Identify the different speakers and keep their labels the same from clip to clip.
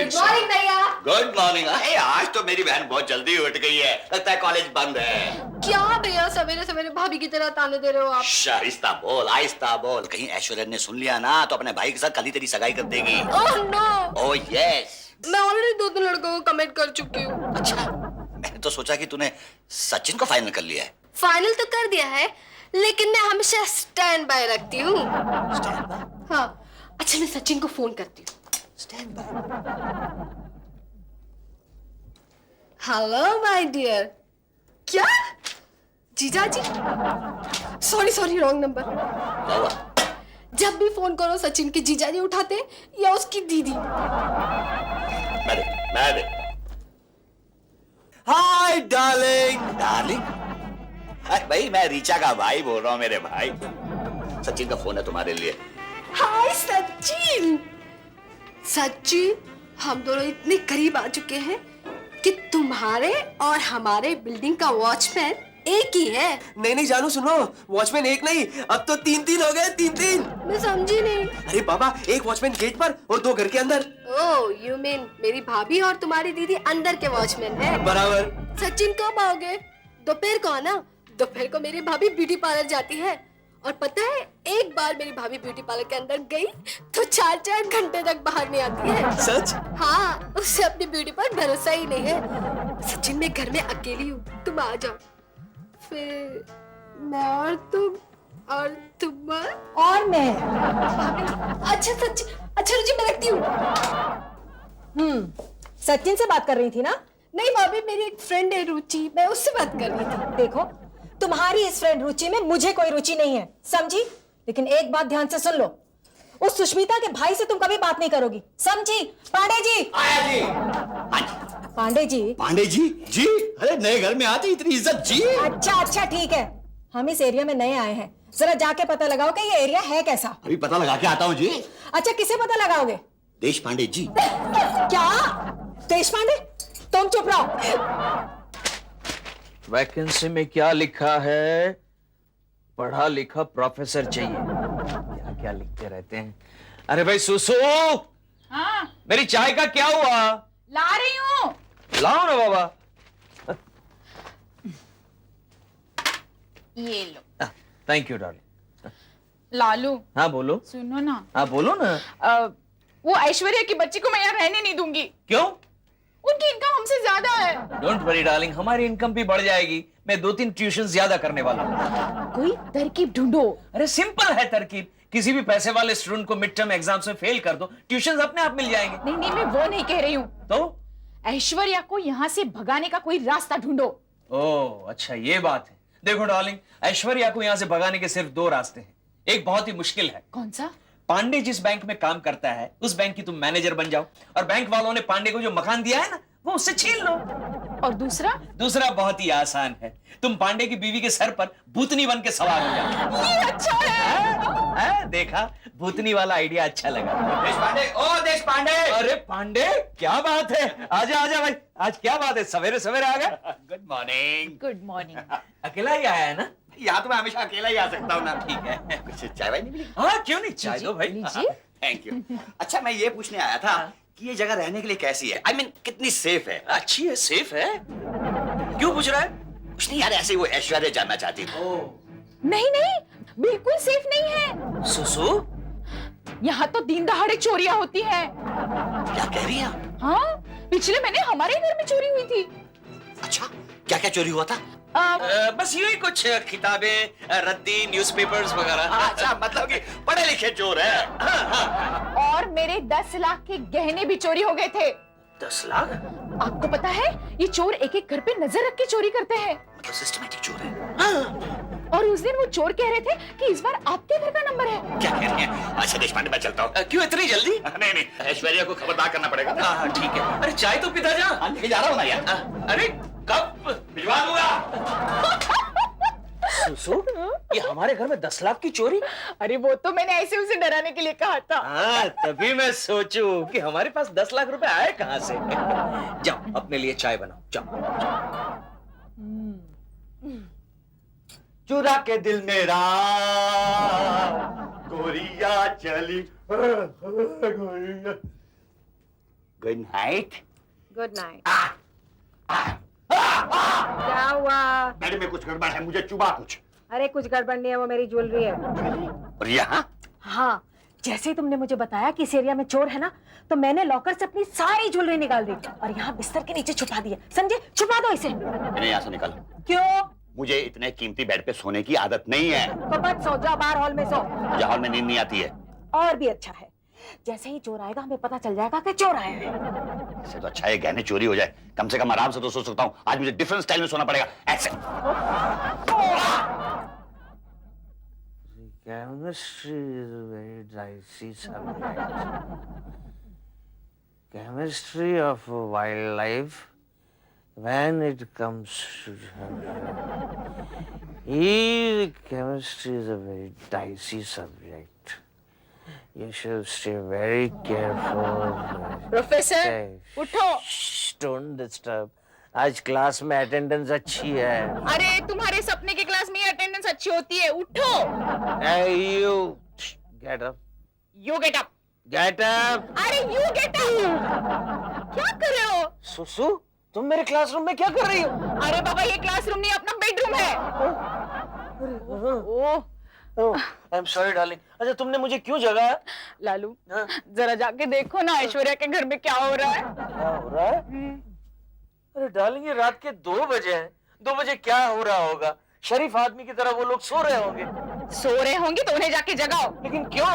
Speaker 1: Morning
Speaker 2: good morning भैया।
Speaker 1: Good morning. अरे आज तो मेरी बहन बहुत जल्दी उठ गई है, लगता है कॉलेज बंद है।
Speaker 2: क्या भैया सवेरे सवेरे भाभी की तरह ताने दे रहे हो आप?
Speaker 1: आहिस्ता बोल, आहिस्ता बोल, कहीं ऐश्वर्या ने सुन लिया ना तो अपने भाई के साथ कल ही तेरी सगाई कर देगी।
Speaker 2: Oh no.
Speaker 1: Oh yes.
Speaker 2: मैं ऑलरेडी 2-3 लड़कों को कमिट कर चुकी हूँ।
Speaker 1: अच्छा, मैंने तो सोचा कि तूने सचिन को फाइनल कर लिया है।
Speaker 2: फाइनल तो कर दिया है, लेकिन मैं हमेशा स्टैंड बाय रखती हूँ।
Speaker 1: Stand by?
Speaker 2: हाँ। अच्छा मैं सचिन को फोन करती हूँ।
Speaker 1: Stand by.
Speaker 2: Hello my dear. क्या? जीजा जी? Sorry wrong number.
Speaker 1: क्या हुआ?
Speaker 2: जब भी फोन करो सचिन के जीजा जी उठाते या उसकी दीदी।
Speaker 1: मैं दे।
Speaker 3: Hi darling.
Speaker 1: डार्लिंग? अरे भाई मैं रीचा का भाई बोल रहा हूँ, मेरे भाई। सचिन का फोन है तुम्हारे लिए।
Speaker 2: हाय सचिन। सचिन, हम दोनों इतने करीब आ चुके हैं कि तुम्हारे और हमारे बिल्डिंग का वॉचमैन एक ही है।
Speaker 3: नहीं जानू सुनो, वॉचमैन एक नहीं, अब तो 3-3 हो गए, 3-3।
Speaker 2: मैं समझी नहीं।
Speaker 3: अरे बाबा, एक वॉचमैन गेट पर और 2 घर के अंदर।
Speaker 2: ओह यू मीन मेरी भाभी और तुम्हारी दीदी अंदर के वॉचमैन है।
Speaker 3: बराबर।
Speaker 2: सचिन कब आओगे? दोपहर को आना। दोपहर को मेरी भाभी ब्यूटी पार्लर जाती है, और पता है एक बार मेरी भाभी ब्यूटी पार्लर के अंदर गई तो 4-4 घंटे तक बाहर नहीं आती है।
Speaker 3: सच?
Speaker 2: हाँ, उससे अपनी ब्यूटी पर भरोसा ही नहीं है। सचिन मैं घर में अकेली हूँ, तुम आ जाओ। फिर मैं और तुम
Speaker 4: और मैं।
Speaker 2: भाभी। अच्छा सचिन, अच्छा रुचि मैं रखती हूँ।
Speaker 4: सचिन से बात कर रही थी ना?
Speaker 2: नहीं भाभी, मेरी एक फ्रेंड है रुचि, मैं उससे बात कर रही थी।
Speaker 4: देखो, तुम्हारी इस फ्रेंड रुचि में मुझे कोई रुचि नहीं है, समझी? लेकिन एक बात ध्यान से सुन लो, उस सुष्मिता के भाई से तुम कभी बात नहीं करोगी, समझी? पांडे जी।
Speaker 1: आया जी।
Speaker 4: पांडे जी।
Speaker 1: पांडे जी? जी? अरे नए घर में आते इतनी इज्जत जी।
Speaker 4: अच्छा ठीक है, हम इस एरिया में नए आए हैं, जरा जाके पता लगाओ कि ये एरिया है कैसा।
Speaker 1: अभी पता लगा के आता हूँ जी।
Speaker 4: अच्छा, किसे पता लगाओगे?
Speaker 1: देश पांडे जी।
Speaker 4: क्या? देश पांडे? तुम चुप रहो।
Speaker 5: वैकेंसी में क्या लिखा है? पढ़ा लिखा प्रोफेसर चाहिए। क्या क्या लिखते रहते हैं। अरे भाई सुसु,
Speaker 6: हाँ,
Speaker 5: मेरी चाय का क्या हुआ?
Speaker 6: ला रही हूँ।
Speaker 5: लाओ ना बाबा।
Speaker 6: ये लो।
Speaker 5: Thank you darling.
Speaker 6: लालू,
Speaker 5: हाँ बोलो।
Speaker 6: सुनो ना।
Speaker 5: हाँ बोलो ना।
Speaker 6: वो ऐश्वर्या की बच्ची को मैं यहाँ रहने नहीं दूंगी।
Speaker 5: क्यों?
Speaker 6: उनकी इनकम हमसे ज्यादा है।
Speaker 5: डोंट वरी डार्लिंग, हमारी इनकम भी बढ़ जाएगी। मैं 2-3 ट्यूशन ज्यादा करने वाला हूँ।
Speaker 6: कोई तरकीब ढूंढो।
Speaker 5: अरे सिंपल है तरकीब, किसी भी पैसे वाले स्टूडेंट को मिड टर्म एग्जाम्स में फेल कर दो, ट्यूशन अपने आप मिल जाएंगे।
Speaker 6: नहीं, मैं वो नहीं कह रही हूँ।
Speaker 5: तो
Speaker 6: ऐश्वर्या को यहाँ से भगाने का कोई रास्ता ढूंढो।
Speaker 5: ओह अच्छा, ये बात है। देखो डार्लिंग, ऐश्वर्या को यहाँ से भगाने के सिर्फ 2 रास्ते हैं। एक बहुत ही मुश्किल है।
Speaker 6: कौन सा?
Speaker 5: पांडे जिस बैंक में काम करता है उस बैंक की तुम मैनेजर बन जाओ, और बैंक वालों ने पांडे को जो मकान दिया है ना, वो उससे छीन लो।
Speaker 6: और दूसरा?
Speaker 5: दूसरा बहुत ही आसान है, तुम पांडे की बीवी के सर पर भूतनी बन के सवार हो जाओ।
Speaker 6: ये अच्छा है।
Speaker 5: देखा, भूतनी वाला आइडिया अच्छा लगा।
Speaker 1: देश पांडे, ओ देश पांडे।
Speaker 5: अरे पांडे, क्या बात है? आजा भाई, आज क्या बात है, सवेरे सवेरे आ गए?
Speaker 1: Good morning.
Speaker 6: Good morning.
Speaker 5: अकेला ही आया है ना?
Speaker 1: यहाँ तो मैं हमेशा अकेला ही आ सकता हूँ ना।
Speaker 5: ठीक है।
Speaker 1: कुछ चाय वाय नहीं मिली?
Speaker 5: हाँ क्यों नहीं, चाय दो भाई।
Speaker 6: लीजिए।
Speaker 1: Thank you. अच्छा मैं ये पूछने आया था कि ये जगह रहने के लिए कैसी है? I mean, कितनी सेफ है?
Speaker 5: अच्छी है, सेफ है। क्यों पूछ रहा है?
Speaker 1: कुछ नहीं यार, ऐसे ही वो ऐश्वर्या जानना चाहती थी।
Speaker 6: नहीं, बिल्कुल सेफ नहीं है।
Speaker 5: सुसु,
Speaker 6: यहाँ तो दिन दहाड़े चोरियां होती हैं।
Speaker 1: क्या कह रही है?
Speaker 6: हाँ, पिछले महीने हमारे घर में चोरी हुई थी।
Speaker 1: अच्छा, क्या क्या चोरी हुआ था?
Speaker 5: बस यूं ही कुछ किताबें, रद्दी, न्यूज़पेपर्स वगैरह।
Speaker 1: अच्छा, मतलब कि पढ़े लिखे चोर है।
Speaker 6: और मेरे 10 लाख के गहने भी चोरी हो गए थे।
Speaker 5: 10 लाख?
Speaker 6: आपको पता है, ये चोर एक एक घर पे नजर रख के चोरी करते हैं।
Speaker 1: मतलब सिस्टमैटिक चोर है।
Speaker 6: और उस दिन वो चोर कह रहे थे कि इस बार आपके घर का नंबर है।
Speaker 1: क्या कह रही है? अच्छा देश पांडे, मैं चलता हूँ।
Speaker 5: क्यों इतनी जल्दी?
Speaker 1: नहीं, ऐश्वर्या को खबरदार करना पड़ेगा ना।
Speaker 5: हाँ ठीक है। अरे चाय तो पिता जा।
Speaker 1: लेके जा रहा हूँ ना यार।
Speaker 5: अरे कब
Speaker 1: भिजवा दूंगा।
Speaker 5: सुसु, ये हमारे घर में 10 लाख की चोरी?
Speaker 6: अरे वो तो मैंने ऐसे उसे डराने के लिए कहा था।
Speaker 5: हाँ, तभी मैं सोचूं कि हमारे पास 10 लाख रुपए आए कहाँ से। जाओ अपने लिए चाय बनाओ, जाओ।
Speaker 1: चुरा के दिल मेरा गोरिया चली। गोरिया। Good night.
Speaker 4: Good night. क्या हुआ?
Speaker 1: मैडम में कुछ गड़बड़ है, मुझे चुबा कुछ।
Speaker 4: अरे कुछ गड़बड़ नहीं है, वो मेरी ज्वेलरी है।
Speaker 1: और यहाँ
Speaker 4: हाँ, जैसे ही तुमने मुझे बताया कि इस एरिया में चोर है ना, तो मैंने लॉकर से अपनी सारी ज्वेलरी निकाल दी और यहाँ बिस्तर के नीचे छुपा दी है। समझे? छुपा दो इसे।
Speaker 1: इन्हें यहाँ से निकाल।
Speaker 4: क्यों?
Speaker 1: मुझे इतने कीमती बेड पे सोने की आदत नहीं है।
Speaker 4: तो बस सो जाओ, बाहर हॉल में सो।
Speaker 1: मुझे हॉल में नींद नहीं आती है।
Speaker 4: और भी अच्छा है, जैसे ही चोर आएगा हमें पता चल जाएगा कि चोर आया है।
Speaker 1: इससे तो अच्छा है गहने चोरी हो जाए, कम से कम आराम से तो सो सकता हूँ। आज मुझे डिफरेंट स्टाइल में सोना पड़ेगा, ऐसे।
Speaker 5: Chemistry is a very dicey subject. Chemistry of wildlife, when it comes to chemistry is a very dicey subject. You should stay very careful.
Speaker 6: Professor उठो।
Speaker 5: Shh, don't disturb. आज क्लास में attendance अच्छी है।
Speaker 6: अरे तुम्हारे सपने की क्लास में अटेंडेंस अच्छी होती है, उठो।
Speaker 5: Hey you, get up.
Speaker 6: You get up.
Speaker 5: Get up.
Speaker 6: अरे यू गेट अप। क्या कर रहे हो?
Speaker 5: सुसु, तुम मेरे क्लासरूम में क्या कर रही हो?
Speaker 6: अरे बाबा, ये क्लासरूम नहीं, अपना बेडरूम है।
Speaker 5: Oh, I'm sorry, darling. अच्छा, तुमने मुझे क्यों जगाया?
Speaker 6: लालू,
Speaker 5: हाँ?
Speaker 6: जरा जाके देखो ना ऐश्वर्या के घर में क्या हो रहा है।
Speaker 5: क्या हो रहा है? अरे डार्लिंग, ये रात के 2 बजे हैं। 2 बजे क्या हो रहा होगा? शरीफ आदमी की तरह वो लोग सो रहे होंगे।
Speaker 6: सो रहे होंगे तो उन्हें जाके जगाओ।
Speaker 5: लेकिन क्यों?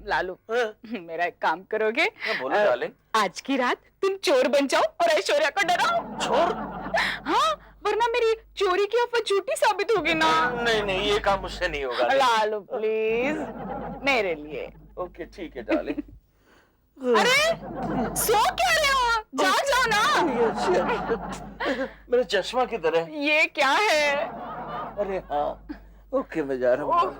Speaker 6: लालू,
Speaker 5: हाँ?
Speaker 6: मेरा एक काम करोगे?
Speaker 5: बोलो डार्लिंग।
Speaker 6: आज की रात तुम चोर बन जाओ और ऐश्वर्या को डराओ।
Speaker 5: चोर?
Speaker 6: हाँ, वरना मेरी चोरी की अफवाह झूठी साबित होगी ना।
Speaker 5: नहीं नहीं, ये काम मुझसे नहीं होगा।
Speaker 6: लालू प्लीज, मेरे लिए।
Speaker 5: ओके ठीक है डार्लिंग।
Speaker 6: अरे सो क्या रहे हो? जाओ जाओ ना।
Speaker 5: मेरा चश्मा किधर है?
Speaker 6: ये क्या है?
Speaker 5: अरे हाँ, ओके मैं जा रहा हूँ।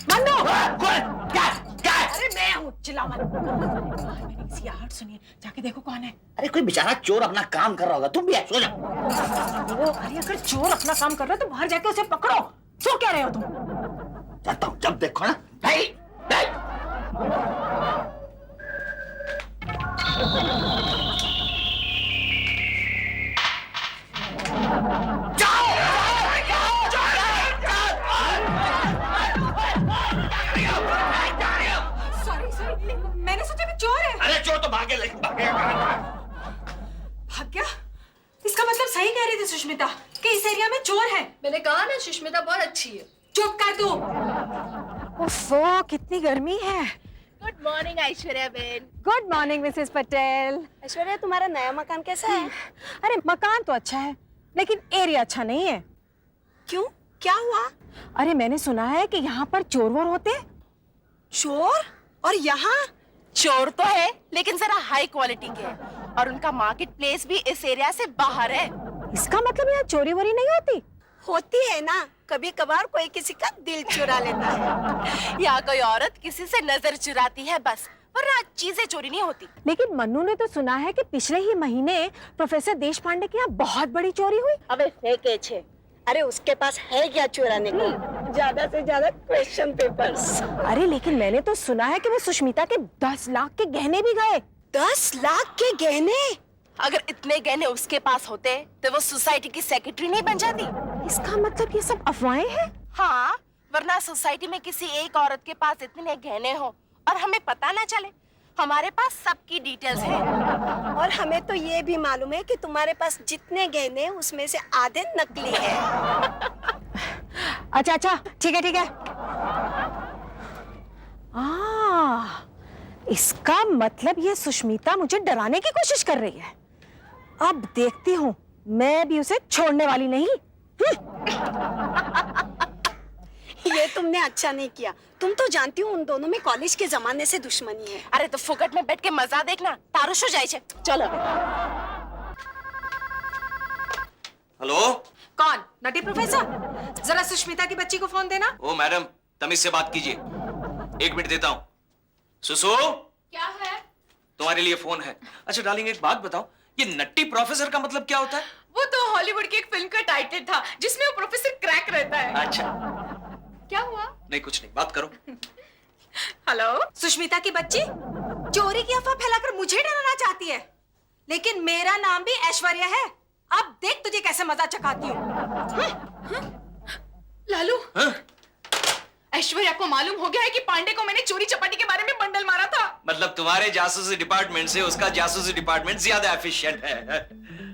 Speaker 4: मन्नू!
Speaker 1: क्या?
Speaker 4: अरे मैं हूँ, चिल्ला मत। मैंने किसी आहट सुनी है, जाके देखो कौन है।
Speaker 1: अरे कोई बेचारा चोर अपना काम कर रहा होगा, तुम भी सो जाओ।
Speaker 4: अरे अगर चोर अपना काम कर रहा है तो बाहर जाके उसे पकड़ो। सो क्या रहे हो तुम?
Speaker 1: जाता हूँ, जब देखो ना। नहीं, नहीं।
Speaker 4: सॉरी, मैंने सोचा कि चोर है।
Speaker 1: अरे चोर तो भागे, लेकिन भागेगा कहाँ?
Speaker 4: भाग गया? इसका मतलब सही कह रही थी सुष्मिता कि इस एरिया में चोर है।
Speaker 2: मैंने कहा ना सुष्मिता बहुत अच्छी है।
Speaker 4: चुप कर तू। ओफो, कितनी गर्मी है।
Speaker 6: Good morning Aishwarya Ben.
Speaker 4: Good morning Mrs Patel.
Speaker 2: Aishwarya, तुम्हारा नया मकान कैसा है?
Speaker 4: अरे मकान तो अच्छा है, लेकिन एरिया अच्छा नहीं है।
Speaker 2: क्यों, क्या हुआ?
Speaker 4: अरे मैंने सुना है कि यहाँ पर चोर वोर होते हैं।
Speaker 2: चोर? और यहाँ?
Speaker 7: चोर तो है, लेकिन जरा हाई क्वालिटी के हैं और उनका मार्केट प्लेस भी इस एरिया से बाहर है।
Speaker 4: इसका मतलब यहाँ चोरी वोरी नहीं होती?
Speaker 2: होती है ना, कभी कभार कोई किसी का दिल चुरा लेता है।
Speaker 7: यहाँ कोई औरत किसी से नजर चुराती है बस, वरना चीजें चोरी नहीं होती।
Speaker 4: लेकिन मन्नू ने तो सुना है कि पिछले ही महीने प्रोफेसर देशपांडे के यहाँ बहुत बड़ी चोरी हुई।
Speaker 2: अबे फेंके छे। अरे उसके पास है क्या चुराने को? ज्यादा से ज्यादा क्वेश्चन पेपर्स।
Speaker 4: अरे लेकिन मैंने तो सुना है कि वो सुष्मिता के 10 लाख के गहने भी गए।
Speaker 2: 10 लाख के गहने?
Speaker 7: अगर इतने गहने उसके पास होते तो वो सोसाइटी की सेक्रेटरी नहीं बन जाती।
Speaker 4: इसका मतलब ये सब अफवाहें हैं?
Speaker 7: हाँ, वरना सोसाइटी में किसी एक औरत के पास इतने गहने हो और हमें पता ना चले। हमारे पास सबकी डिटेल्स है।
Speaker 2: और हमें तो ये भी मालूम है कि तुम्हारे पास जितने गहने उसमें से आधे नकली है।
Speaker 4: अच्छा अच्छा, ठीक है ठीक है। इसका मतलब ये सुष्मिता मुझे डराने की कोशिश कर रही है। अब देखती हूँ, मैं भी उसे छोड़ने वाली नहीं।
Speaker 2: ये तुमने अच्छा नहीं किया। तुम तो जानती हो उन दोनों में कॉलेज के जमाने से दुश्मनी है।
Speaker 7: अरे तो फुकट में बैठ के मजा देखना, तारुश हो जाए छे। चलो।
Speaker 3: हेलो?
Speaker 4: कौन? नटी प्रोफेसर? जरा सुष्मिता की बच्ची को फोन देना।
Speaker 5: ओ मैडम, तमीज से बात कीजिए। 1 मिनट देता हूँ। सुसु,
Speaker 6: क्या है?
Speaker 5: तुम्हारे लिए फोन है। अच्छा डार्लिंग, एक बात बताओ, ये नट्टी प्रोफेसर का मतलब क्या होता है?
Speaker 6: वो तो हॉलीवुड की एक फिल्म का टाइटल था जिसमें वो प्रोफेसर क्रैक रहता है।
Speaker 5: अच्छा।
Speaker 6: क्या हुआ?
Speaker 5: नहीं कुछ नहीं, बात करो।
Speaker 6: हेलो,
Speaker 4: सुष्मिता की बच्ची चोरी की अफवाह फैलाकर मुझे डराना चाहती है, लेकिन मेरा नाम भी ऐश्वर्या है। अब देख तुझे कैसे मजा चखाती हूँ।
Speaker 6: लालू,
Speaker 5: हाँ?
Speaker 6: ऐश्वर्या को मालूम हो गया है कि पांडे को मैंने चोरी चपाटी के बारे में बंडल मारा था।
Speaker 5: मतलब तुम्हारे जासूसी डिपार्टमेंट से उसका जासूसी डिपार्टमेंट ज्यादा एफिशिएंट है।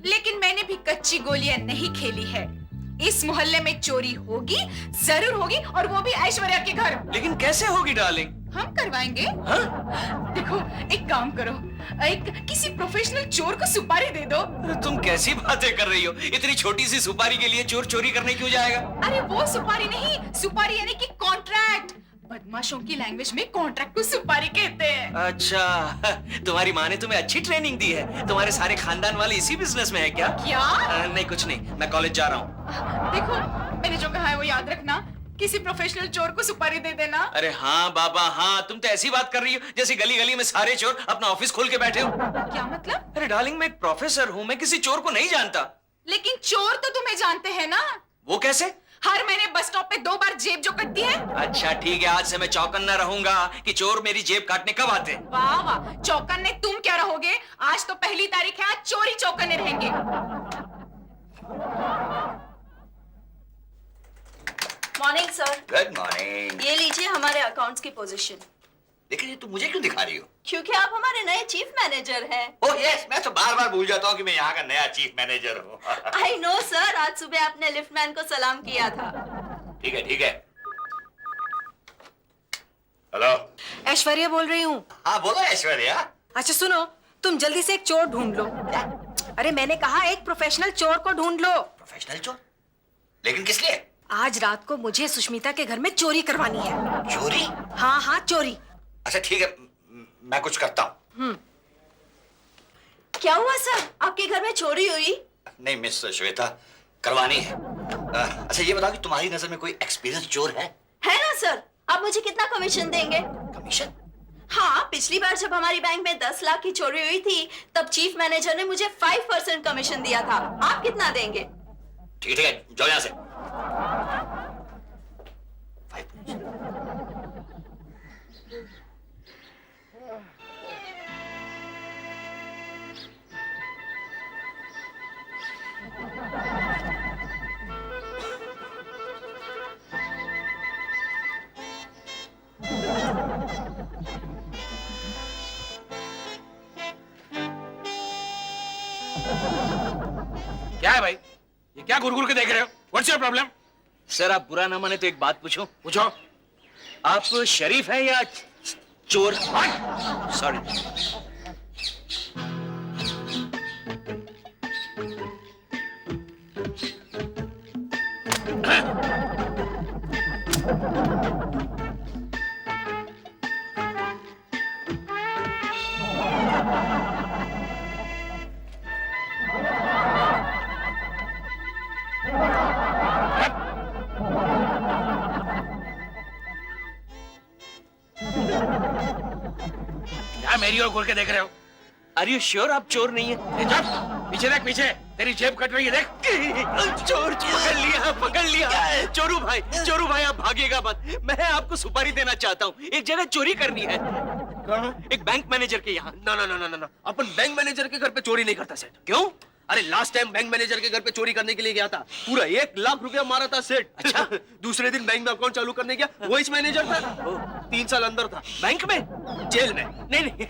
Speaker 6: लेकिन मैंने भी कच्ची गोलियां नहीं खेली है। इस मोहल्ले में चोरी होगी, जरूर होगी, और वो भी ऐश्वर्या के घर।
Speaker 5: लेकिन कैसे होगी डार्लिंग?
Speaker 6: हम करवाएंगे।
Speaker 5: हाँ?
Speaker 6: देखो, एक काम करो, एक किसी प्रोफेशनल चोर को सुपारी दे दो।
Speaker 5: अरे तुम कैसी बातें कर रही हो? इतनी छोटी सी सुपारी के लिए चोर चोरी करने क्यों जाएगा?
Speaker 6: अरे वो सुपारी नहीं, सुपारी यानी कि कॉन्ट्रैक्ट। बदमाशों की लैंग्वेज में कॉन्ट्रैक्ट को सुपारी कहते हैं।
Speaker 5: अच्छा, तुम्हारी माँ ने तुम्हें अच्छी ट्रेनिंग दी है। तुम्हारे सारे खानदान वाले इसी बिजनेस में है क्या?
Speaker 6: क्या?
Speaker 5: नहीं कुछ नहीं, मैं कॉलेज जा रहा हूँ।
Speaker 6: देखो, मैंने जो कहा है वो याद रखना। किसी प्रोफेशनल चोर को सुपारी दे देना।
Speaker 5: अरे हाँ बाबा हाँ, तुम तो ऐसी बात कर रही हो जैसे गली गली में सारे चोर अपना ऑफिस खोल के बैठे हो।
Speaker 6: क्या मतलब?
Speaker 5: अरे डार्लिंग, मैं एक प्रोफेसर हूँ, मैं किसी चोर को नहीं जानता।
Speaker 6: लेकिन चोर तो तुम्हें जानते हैं ना।
Speaker 5: वो कैसे?
Speaker 6: हर महीने बस स्टॉप पे 2 बार जेब जो कटती है।
Speaker 5: अच्छा ठीक है, आज से मैं चौकन्ना रहूंगा कि चोर मेरी जेब काटने कब आते हैं।
Speaker 6: वाह वाह, चौकन्ने तुम क्या रहोगे? आज तो पहली तारीख है, आज चोरी चौकन्ने रहेंगे।
Speaker 8: Morning sir.
Speaker 1: Good morning.
Speaker 8: ये लीजिए हमारे अकाउंट्स की पोजीशन।
Speaker 1: लेकिन ये तुम मुझे क्यों दिखा रही हो?
Speaker 8: क्योंकि आप हमारे नए चीफ मैनेजर हैं।
Speaker 1: ओह यस, मैं तो बार बार भूल जाता हूँ कि मैं यहाँ का नया चीफ मैनेजर हूँ।
Speaker 8: आई नो सर, आज सुबह आपने लिफ्टमैन को सलाम किया था।
Speaker 1: ठीक है ठीक है। हेलो।
Speaker 4: ऐश्वर्या बोल रही हूँ।
Speaker 1: हाँ बोलो ऐश्वर्या।
Speaker 4: अच्छा सुनो, तुम जल्दी से एक चोर ढूंढ लो। अरे मैंने कहा एक प्रोफेशनल चोर को ढूंढ लो।
Speaker 1: प्रोफेशनल चोर? लेकिन किस लिए?
Speaker 4: आज रात को मुझे सुष्मिता के घर में चोरी करवानी है।
Speaker 1: चोरी?
Speaker 4: हाँ हाँ चोरी।
Speaker 1: अच्छा ठीक है, मैं कुछ करता हूँ।
Speaker 8: क्या हुआ सर, आपके घर में चोरी हुई?
Speaker 1: नहीं मिस श्वेता, करवानी है। अच्छा ये बताओ कि तुम्हारी नजर में कोई एक्सपीरियंस चोर है?
Speaker 8: है ना सर। आप मुझे कितना कमीशन देंगे?
Speaker 1: कमीशन?
Speaker 8: हाँ, पिछली बार जब हमारी बैंक में 10 लाख की चोरी हुई थी तब चीफ मैनेजर ने मुझे 5% कमीशन दिया था। आप कितना देंगे?
Speaker 1: ठीक है जाओ यहाँ से। 5%।
Speaker 9: क्या है भाई, ये क्या घुर-घुर के देख रहे हो? What's your problem?
Speaker 5: सर आप बुरा ना माने तो एक बात पूछूं?
Speaker 9: पूछो।
Speaker 5: आप शरीफ हैं या चोर? सॉरी।
Speaker 9: क्या मेरी ओर घूर के देख रहे हो?
Speaker 5: आर यू श्योर आप चोर नहीं है?
Speaker 9: ए, चुप! पीछे देख, पीछे तेरी जेब कट रही है, देख।
Speaker 5: चोर पकड़ लिया। चोरू भाई आप भागिएगा मत। मैं आपको सुपारी देना चाहता हूँ। एक जगह चोरी करनी है। एक बैंक मैनेजर के यहाँ।
Speaker 3: ना अपन बैंक मैनेजर के घर पे चोरी नहीं करता सेठ।
Speaker 5: क्यों?
Speaker 3: अरे लास्ट टाइम बैंक मैनेजर के घर पे चोरी करने के लिए गया था, पूरा 1 लाख रुपया मारा था सेठ।
Speaker 5: अच्छा।
Speaker 3: दूसरे दिन बैंक में अकाउंट चालू करने गया, वो इस मैनेजर था। 3 साल अंदर था।
Speaker 5: बैंक में?
Speaker 3: जेल में।
Speaker 5: नहीं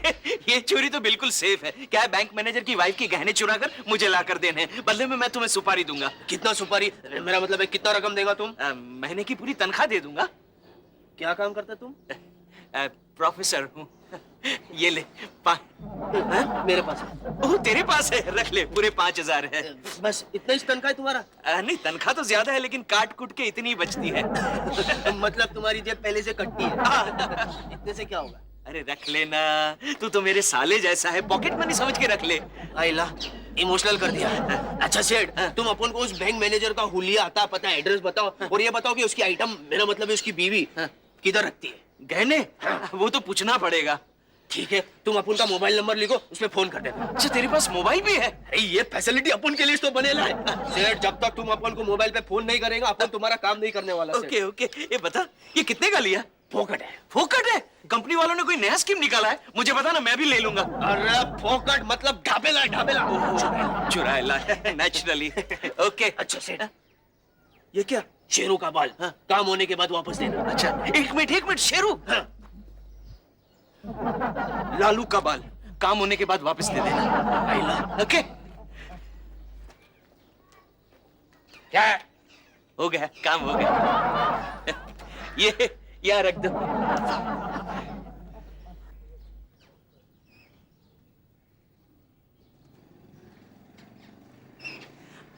Speaker 5: ये चोरी तो बिल्कुल सेफ है। क्या है, बैंक मैनेजर की वाइफ के गहने चुरा कर मुझे ला कर देने हैं। बदले में मैं तुम्हें सुपारी दूंगा।
Speaker 3: कितना सुपारी? मेरा मतलब है कितना रकम देगा तुम?
Speaker 5: महीने की पूरी तनख्वाह दे दूंगा।
Speaker 3: क्या काम करते तुम?
Speaker 5: प्रोफेसर हूँ। ये ले
Speaker 3: मेरे पास है।
Speaker 5: ओह तेरे पास है, रख ले। पूरे 5000 है।
Speaker 3: बस इतना ही तनख्वाह है तुम्हारा?
Speaker 5: नहीं तनख्वाह तो ज्यादा है लेकिन काट कुट के इतनी बचती है।
Speaker 3: मतलब तुम्हारी जेब पहले से कटती है। इतने से क्या होगा?
Speaker 5: अरे रख लेना, तू तो मेरे साले जैसा है, पॉकेट मनी समझ के रख ले।
Speaker 3: आइला, इमोशनल कर दिया। अच्छा सेठ, तुम अपन को उस बैंक मैनेजर का हुलिया, आता पता, एड्रेस बताओ और ये बताओ कि उसकी आइटम, मेरा मतलब है उसकी बीवी किधर रखती है।
Speaker 5: गहने वो तो पूछना पड़ेगा।
Speaker 3: ठीक है, तुम अपन का मोबाइल नंबर लिखो, उसमें फोन कर देना।
Speaker 5: अच्छा तेरे पास मोबाइल भी है?
Speaker 3: अरे ये फैसिलिटी अपन के लिए तो बनेला है सेठ। जब तक तुम अपन को मोबाइल पे फोन नहीं करेगा, अपन तुम्हारा काम नहीं करने वाला।
Speaker 5: ओके ओके, ये बता ये कितने का लिया?
Speaker 3: फोकट है।
Speaker 5: फोकट है? कंपनी वालों ने कोई नया स्कीम निकाला है? मुझे बता ना, मैं भी ले लूंगा।
Speaker 3: अरे फोकट मतलब ढाबेला, ढाबेला।
Speaker 5: चुराएला नेचुरली। ओके।
Speaker 3: अच्छा सेठ, ये क्या? शेरों का बाल। काम होने के बाद वापस देना।
Speaker 5: अच्छा एक मिनट, शेरू। लालू का बाल काम होने के बाद वापस दे देना। ओके
Speaker 9: क्या है?
Speaker 5: हो गया, काम हो गया। ये यहाँ रख दो।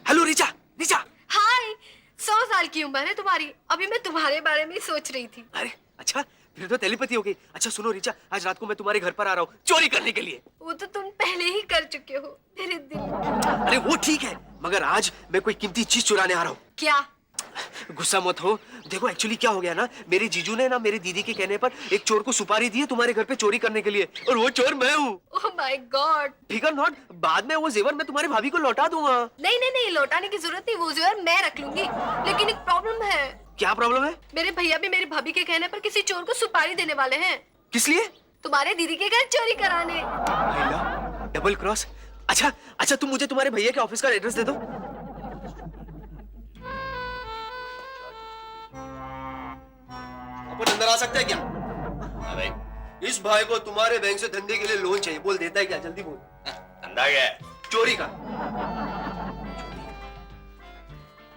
Speaker 5: हेलो रिचा, रिचा।
Speaker 2: हाय, 100 साल की उम्र है तुम्हारी, अभी मैं तुम्हारे बारे में ही सोच रही थी।
Speaker 3: अरे अच्छा, फिर तो टेलीपैथी हो गई। अच्छा सुनो रिचा, आज रात को मैं तुम्हारे घर पर आ रहा हूँ चोरी करने के लिए।
Speaker 2: वो तो तुम पहले ही कर चुके हो मेरे दिल।
Speaker 3: अरे वो ठीक है, मगर आज मैं कोई कीमती चीज चुराने आ रहा हूँ।
Speaker 2: क्या?
Speaker 3: गुस्सा मत हो। देखो एक्चुअली क्या हो गया ना, मेरे जीजू ने ना मेरी दीदी के कहने पर एक चोर को सुपारी दी है तुम्हारे घर पे चोरी करने के लिए, और वो चोर मैं हूँ।
Speaker 2: Oh my God.
Speaker 3: फिकर नॉट, बाद में वो जेवर मैं तुम्हारी भाभी को लौटा दूंगा।
Speaker 2: नहीं नहीं नहीं, लौटाने की जरूरत नहीं, वो जेवर मैं रख लूंगी। लेकिन एक प्रॉब्लम है।
Speaker 3: क्या प्रॉब्लम है?
Speaker 2: मेरे भैया भी मेरी भाभी के कहने पर किसी चोर को सुपारी देने वाले हैं।
Speaker 3: किस लिए?
Speaker 2: तुम्हारे दीदी के घर चोरी कराने।
Speaker 3: Double cross. अच्छा अच्छा, तुम मुझे तुम्हारे भैया के ऑफिस का एड्रेस दे दो। अपन अंदर आ सकते हैं क्या?
Speaker 1: भाई
Speaker 3: इस भाई को तुम्हारे बैंक से धंधे के लिए लोन चाहिए, बोल देता है क्या? जल्दी बोल।
Speaker 1: धंधा क्या है?
Speaker 3: चोरी का।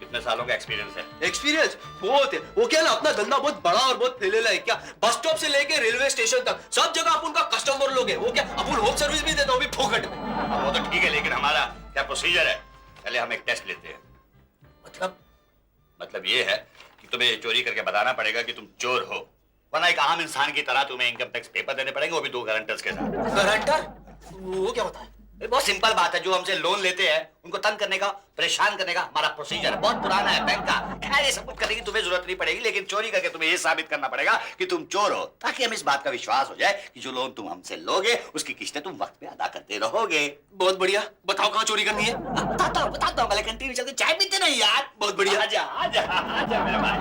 Speaker 1: कितने सालों का एक्सपीरियंस है?
Speaker 3: एक्सपीरियंस बहुत है। वो क्या ना, अपना धंधा बहुत बड़ा और बहुत फैलेला है। क्या बस स्टॉप से लेके रेलवे स्टेशन तक सब जगह अपन का कस्टमर लोग है। वो क्या अपन होम सर्विस भी देता हूँ, भी फोकट में।
Speaker 1: वो तो ठीक है, लेकिन हमारा क्या प्रोसीजर है? पहले हम एक टेस्ट लेते हैं। मतलब ये है कि तुम्हें चोरी करके बताना पड़ेगा कि तुम चोर हो, वरना एक आम इंसान की तरह तुम्हें इनकम टैक्स पेपर देने पड़ेंगे, वो भी 2 गारंटर्स के साथ।
Speaker 3: गारंटर? वो क्या होता है?
Speaker 1: बहुत सिंपल बात है, जो हमसे लोन लेते हैं उनको तंग करने का, परेशान करने का हमारा प्रोसीजर है, बहुत पुराना है बैंक का। खैर ये सबूत करने की तुम्हें जरूरत नहीं पड़ेगी, लेकिन चोरी करके तुम्हें ये साबित करना पड़ेगा कि तुम चोर हो, ताकि हमें इस बात का विश्वास हो जाए कि जो लोन तुम हमसे लोगे उसकी किस्तें तुम वक्त पे अदा करते रहोगे।
Speaker 3: बहुत बढ़िया, बताओ कहाँ चोरी करनी है?
Speaker 1: बताता हूँ, पहले कैंटीन चल के चाय पीते नहीं यार।
Speaker 3: बहुत बढ़िया।
Speaker 1: आजा आजा आजा मेरे भाई।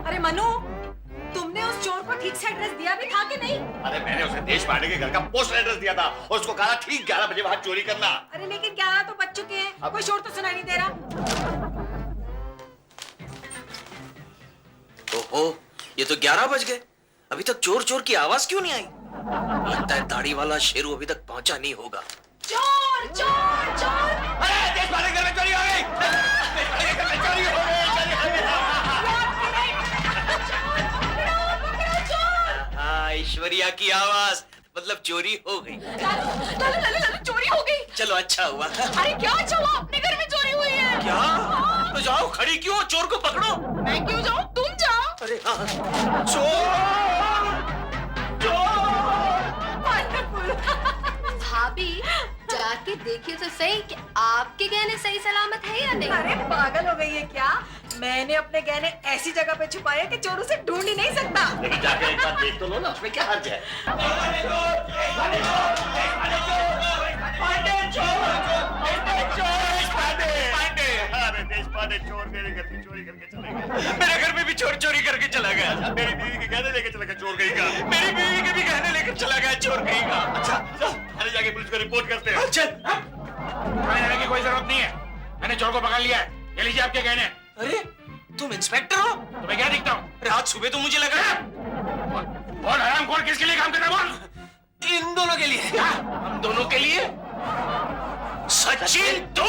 Speaker 4: अरे मनु, तुमने उस चोर को ठीक से एड्रेस दिया भी था कि नहीं?
Speaker 1: अरे मैंने उसे देश पांडे के घर का पोस्ट एड्रेस दिया था और उसको कहा ठीक 11 बजे वहां चोरी करना।
Speaker 4: अरे लेकिन 11 तो बज चुके हैं, कोई शोर तो सुनाई नहीं दे रहा।
Speaker 5: ओहो, ये तो 11 बज गए, अभी तक चोर चोर की आवाज क्यों नहीं आई? लगता है दाढ़ी वाला शेरू अभी तक पहुंचा नहीं होगा।
Speaker 2: चोर चोर चोर।
Speaker 1: अरे देश पांडे के घर में चोरी हो गई, देश पांडे के घर में चोरी हो गई।
Speaker 5: ऐश्वर्या की आवाज, मतलब चोरी हो गई।
Speaker 6: लालू, चोरी हो गई।
Speaker 5: चलो अच्छा हुआ।
Speaker 6: अरे क्या अच्छा हुआ, अपने घर में चोरी हुई है।
Speaker 5: क्या? तो जाओ, खड़ी क्यों हो? चोर को पकड़ो।
Speaker 6: मैं क्यों जाऊं, तुम जाओ।
Speaker 5: अरे हाँ,
Speaker 2: भाभी जाके देखिए तो सही कि आपके गहने सही सलामत है या नहीं।
Speaker 4: अरे पागल हो गई है क्या? मैंने अपने गहने ऐसी जगह पे छुपाए कि चोर उसे ढूंढ ही नहीं सकता।
Speaker 1: लेकिन जाके एक बार देख तो लो ना, उसमें क्या हर्ज है?
Speaker 5: मेरे घर में भी चोर चोरी करके चला गया।
Speaker 1: मेरी बीवी के गहने लेके चला गया चोर कहीं का।
Speaker 5: मेरी बीवी के भी गहने लेकर चला गया चोर कहीं का।
Speaker 1: अच्छा थाने जाके पुलिस को रिपोर्ट करते हैं।
Speaker 5: अच्छा,
Speaker 9: थाने जाने की कोई जरूरत नहीं है, मैंने चोर को पकड़ लिया है। ये लीजिए आपके गहने।
Speaker 5: अरे तुम इंस्पेक्टर हो?
Speaker 9: तुम्हें क्या दिखता हूँ?
Speaker 5: अरे आज सुबह तो मुझे लगा।
Speaker 9: बोल हरामखोर, किसके लिए काम कर रहा है? बोल।
Speaker 5: इन दोनों के लिए। क्या? हम दोनों के लिए? सचिन, तू